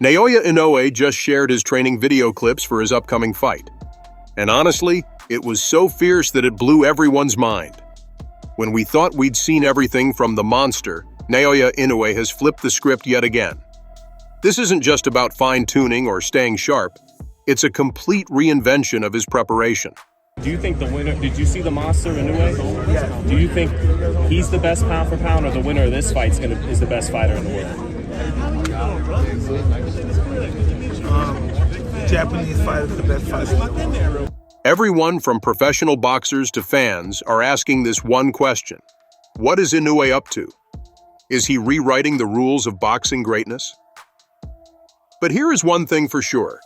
Naoya Inoue just shared his training video clips for his upcoming fight. And honestly, it was so fierce that it blew everyone's mind. When we thought we'd seen everything from the monster, Naoya Inoue has flipped the script yet again. This isn't just about fine-tuning or staying sharp. It's a complete reinvention of his preparation. Do you think the winner, did you see the monster Inoue? Yeah. Do you think he's the best pound for pound, or the winner of this fight is the best fighter in the world? Japanese fighter is the best fighter. Everyone from professional boxers to fans are asking this one question. What is Inoue up to? Is he rewriting the rules of boxing greatness? But here is one thing for sure.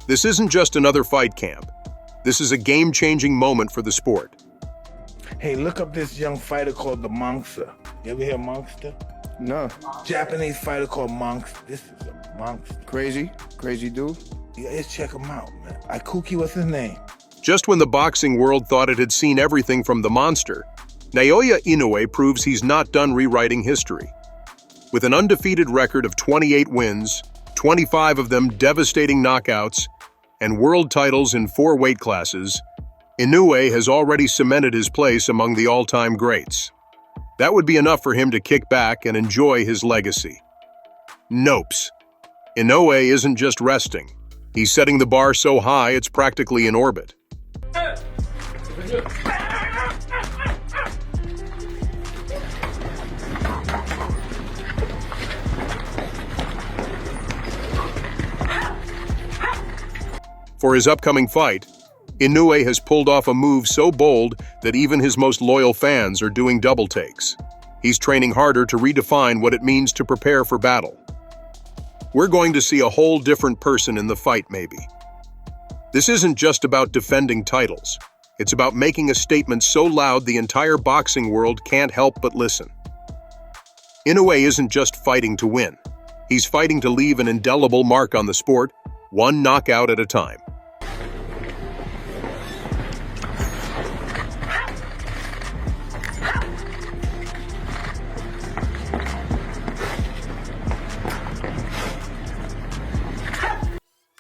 This isn't just another fight camp. This is a game-changing moment for the sport. Hey, look up this young fighter called the Monster. You ever hear Monster? No. Japanese fighter called Monster. This is a monster. Crazy dude. Yeah, let's check him out, man. Ikuki, what's his name? Just when the boxing world thought it had seen everything from the monster, Naoya Inoue proves he's not done rewriting history. With an undefeated record of 28 wins, 25 of them devastating knockouts, and world titles in 4 weight classes, Inoue has already cemented his place among the all-time greats. That would be enough for him to kick back and enjoy his legacy. Nopes. Inoue isn't just resting. He's setting the bar so high it's practically in orbit. For his upcoming fight, Inoue has pulled off a move so bold that even his most loyal fans are doing double takes. He's training harder to redefine what it means to prepare for battle. We're going to see a whole different person in the fight, maybe. This isn't just about defending titles. It's about making a statement so loud the entire boxing world can't help but listen. Inoue isn't just fighting to win. He's fighting to leave an indelible mark on the sport, one knockout at a time.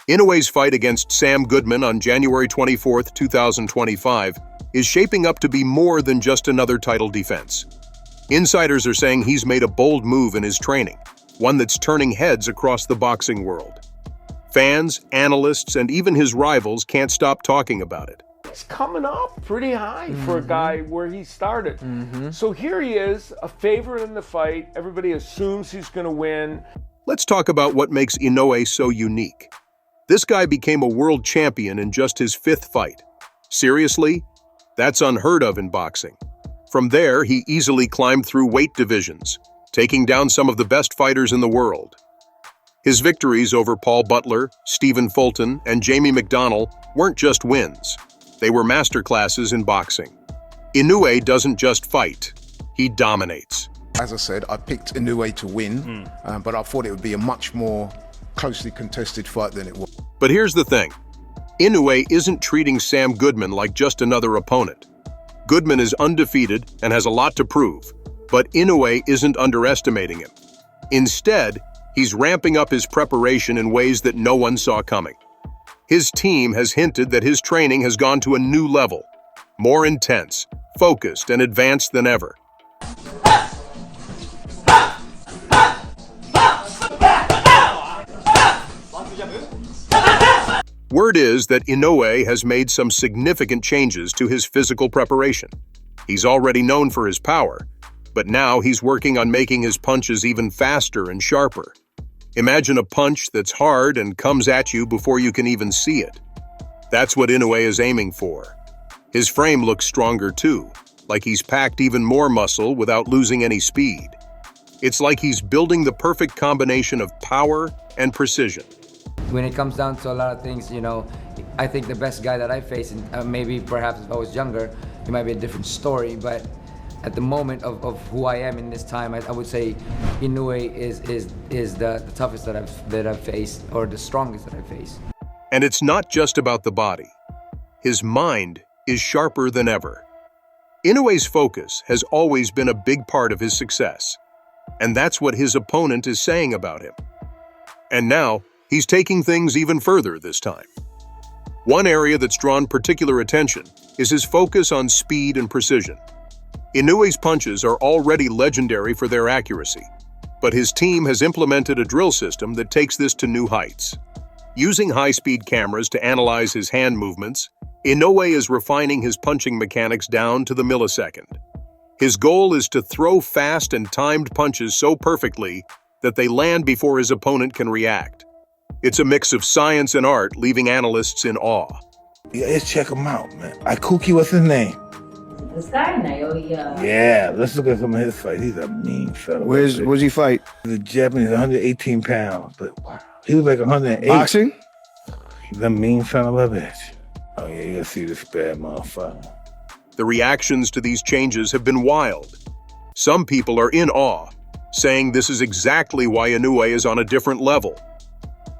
Inoue's fight against Sam Goodman on January 24, 2025, is shaping up to be more than just another title defense. Insiders are saying he's made a bold move in his training, one that's turning heads across the boxing world. Fans, analysts, and even his rivals can't stop talking about it. He's coming up pretty high for a guy where he started. So here he is, a favorite in the fight. Everybody assumes he's going to win. Let's talk about what makes Inoue so unique. This guy became a world champion in just his 5th fight. Seriously? That's unheard of in boxing. From there, he easily climbed through weight divisions, taking down some of the best fighters in the world. His victories over Paul Butler, Stephen Fulton, and Jamie McDonnell weren't just wins. They were masterclasses in boxing. Inoue doesn't just fight, he dominates. As I said, I picked Inoue to win, but I thought it would be a much more closely contested fight than it was. But here's the thing. Inoue isn't treating Sam Goodman like just another opponent. Goodman is undefeated and has a lot to prove, but Inoue isn't underestimating him. Instead, he's ramping up his preparation in ways that no one saw coming. His team has hinted that his training has gone to a new level, more intense, focused, and advanced than ever. Word is that Inoue has made some significant changes to his physical preparation. He's already known for his power, but now he's working on making his punches even faster and sharper. Imagine a punch that's hard and comes at you before you can even see it. That's what Inoue is aiming for. His frame looks stronger too, like he's packed even more muscle without losing any speed. It's like he's building the perfect combination of power and precision. When it comes down to a lot of things, you know, I think the best guy that I faced, and maybe perhaps if I was younger, it might be a different story, but at the moment of who I am in this time, I would say Inoue is the toughest that I've faced, or the strongest that I've faced. And it's not just about the body. His mind is sharper than ever. Inoue's focus has always been a big part of his success, and that's what his opponent is saying about him. And now, He's taking things even further this time. One area that's drawn particular attention is his focus on speed and precision. Inoue's punches are already legendary for their accuracy, but his team has implemented a drill system that takes this to new heights. Using high-speed cameras to analyze his hand movements, Inoue is refining his punching mechanics down to the millisecond. His goal is to throw fast and timed punches so perfectly that they land before his opponent can react. It's a mix of science and art, leaving analysts in awe. Yeah, let's check him out, man. Ikuki, what's his name? This guy, Naoya. Yeah, let's look at some of his fights. He's a mean fella. Where's he fight? The Japanese, 118 pounds. But wow, he was like 108. Boxing? He's a mean son of a bitch. Oh yeah, you gotta see this bad motherfucker. The reactions to these changes have been wild. Some people are in awe, saying this is exactly why Inoue is on a different level.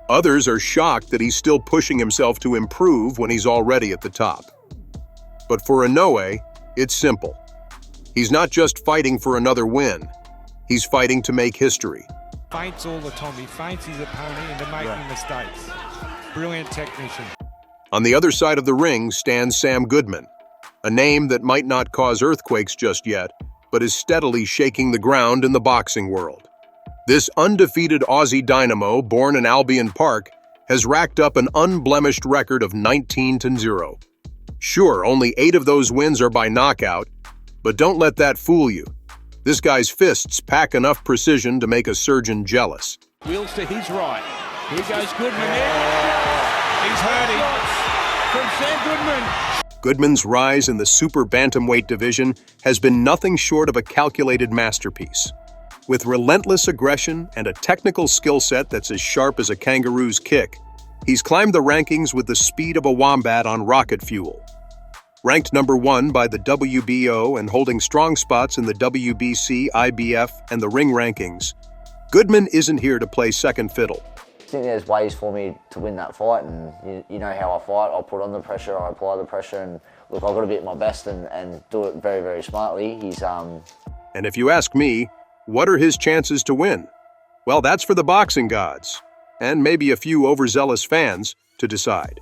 Others are shocked that he's still pushing himself to improve when he's already at the top. But for Inoue, it's simple. He's not just fighting for another win. He's fighting to make history. Fights all the time. He fights his opponent into making mistakes. Brilliant technician. On the other side of the ring stands Sam Goodman, a name that might not cause earthquakes just yet, but is steadily shaking the ground in the boxing world. This undefeated Aussie dynamo, born in Albion Park, has racked up an unblemished record of 19-0. Sure, only 8 of those wins are by knockout, but don't let that fool you. This guy's fists pack enough precision to make a surgeon jealous. Wheels to his right. Here goes Goodman in. He's hurting. From Sam Goodman. Goodman's rise in the super bantamweight division has been nothing short of a calculated masterpiece. With relentless aggression and a technical skill set that's as sharp as a kangaroo's kick, he's climbed the rankings with the speed of a wombat on rocket fuel. Ranked number 1 by the WBO and holding strong spots in the WBC, IBF, and the Ring rankings, Goodman isn't here to play second fiddle. I think there's ways for me to win that fight, and you know how I fight. I'll put on the pressure, I apply the pressure, and look, I've got to be at my best and do it very, very smartly. And if you ask me, what are his chances to win? Well, that's for the boxing gods, and maybe a few overzealous fans, to decide.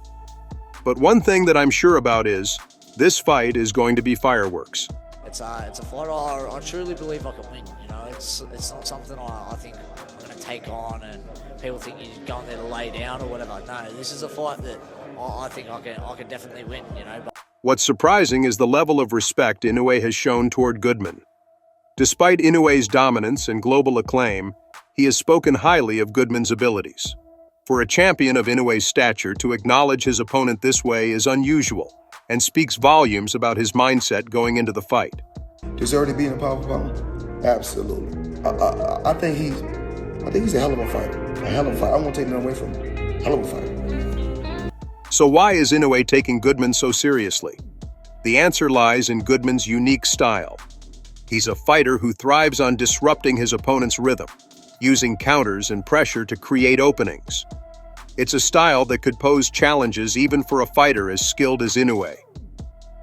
But one thing that I'm sure about is, this fight is going to be fireworks. It's a fight I truly believe I can win. You know, it's not something I think I'm going to take on, and people think you're going there to lay down or whatever. No, this is a fight that I think I can definitely win. You know. What's surprising is the level of respect Inoue has shown toward Goodman. Despite Inoue's dominance and global acclaim, he has spoken highly of Goodman's abilities. For a champion of Inoue's stature to acknowledge his opponent this way is unusual and speaks volumes about his mindset going into the fight. Deserve to be in a power opponent? Absolutely. I think he's a hell of a fighter. A hell of a fighter. I won't take nothing away from him. Hell of a fighter. So why is Inoue taking Goodman so seriously? The answer lies in Goodman's unique style. He's a fighter who thrives on disrupting his opponent's rhythm, using counters and pressure to create openings. It's a style that could pose challenges even for a fighter as skilled as Inoue.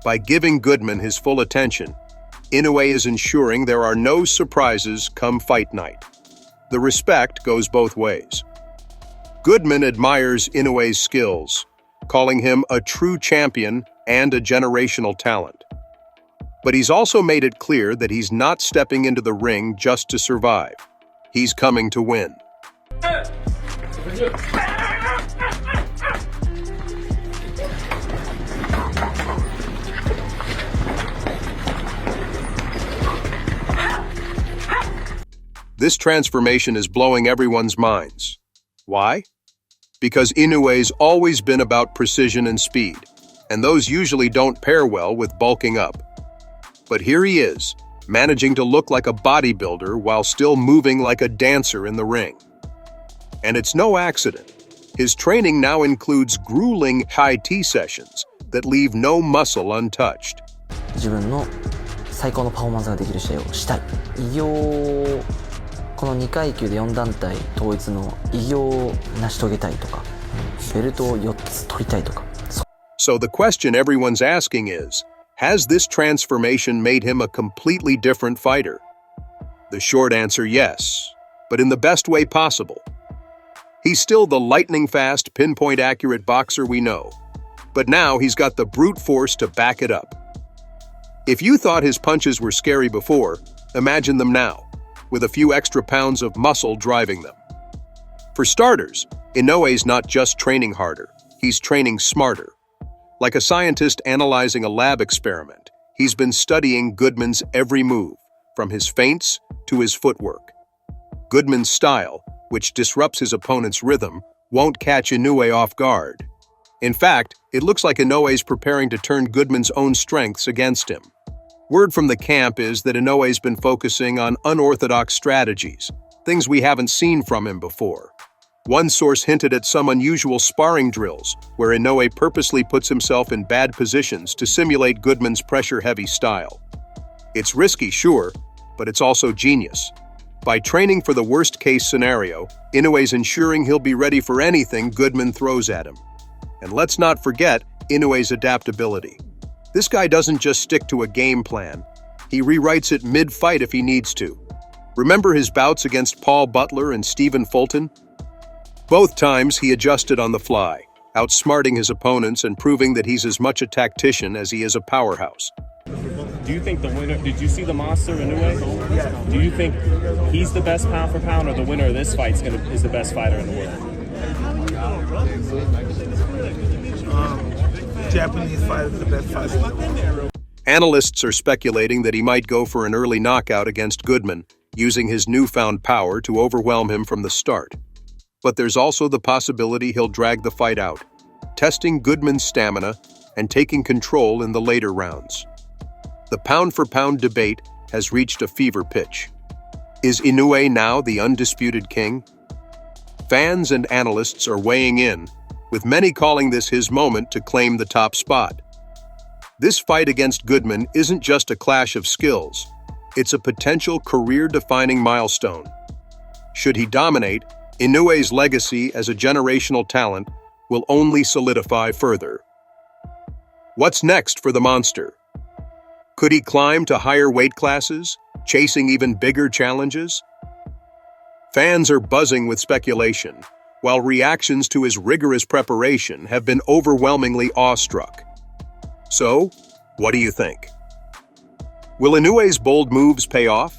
By giving Goodman his full attention, Inoue is ensuring there are no surprises come fight night. The respect goes both ways. Goodman admires Inoue's skills, calling him a true champion and a generational talent. But he's also made it clear that he's not stepping into the ring just to survive. He's coming to win. This transformation is blowing everyone's minds. Why? Because Inoue's always been about precision and speed, and those usually don't pair well with bulking up. But here he is, managing to look like a bodybuilder while still moving like a dancer in the ring. And it's no accident. His training now includes grueling high tea sessions that leave no muscle untouched. 自分の最高のパフォーマンスができる試合をしたい。偉業をこの2階級で4団体統一の偉業を成し遂げたいとか、ベルトを4つ取りたいとか。So the question everyone's asking is, has this transformation made him a completely different fighter? The short answer, yes, but in the best way possible. He's still the lightning-fast, pinpoint-accurate boxer we know, but now he's got the brute force to back it up. If you thought his punches were scary before, imagine them now, with a few extra pounds of muscle driving them. For starters, Inoue's not just training harder, he's training smarter. Like a scientist analyzing a lab experiment, he's been studying Goodman's every move, from his feints to his footwork. Goodman's style, which disrupts his opponent's rhythm, won't catch Inoue off guard. In fact, it looks like Inoue's preparing to turn Goodman's own strengths against him. Word from the camp is that Inoue's been focusing on unorthodox strategies, things we haven't seen from him before. One source hinted at some unusual sparring drills, where Inoue purposely puts himself in bad positions to simulate Goodman's pressure-heavy style. It's risky, sure, but it's also genius. By training for the worst-case scenario, Inoue's ensuring he'll be ready for anything Goodman throws at him. And let's not forget Inoue's adaptability. This guy doesn't just stick to a game plan. He rewrites it mid-fight if he needs to. Remember his bouts against Paul Butler and Stephen Fulton? Both times he adjusted on the fly, outsmarting his opponents and proving that he's as much a tactician as he is a powerhouse. Do you think the winner, did you see the monster Inoue? Yeah. Do you think he's the best pound for pound, or the winner of this fight is the best fighter in the world? Japanese fighter is the best fighter. Analysts are speculating that he might go for an early knockout against Goodman, using his newfound power to overwhelm him from the start. But there's also the possibility he'll drag the fight out, testing Goodman's stamina and taking control in the later rounds. The pound-for-pound debate has reached a fever pitch. Is Inoue now the undisputed king? Fans and analysts are weighing in, with many calling this his moment to claim the top spot. This fight against Goodman isn't just a clash of skills, it's a potential career-defining milestone. Should he dominate, Inoue's legacy as a generational talent will only solidify further. What's next for the monster? Could he climb to higher weight classes, chasing even bigger challenges? Fans are buzzing with speculation, while reactions to his rigorous preparation have been overwhelmingly awestruck. So, what do you think? Will Inoue's bold moves pay off?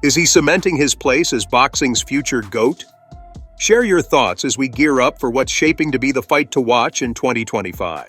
Is he cementing his place as boxing's future GOAT? Share your thoughts as we gear up for what's shaping to be the fight to watch in 2025.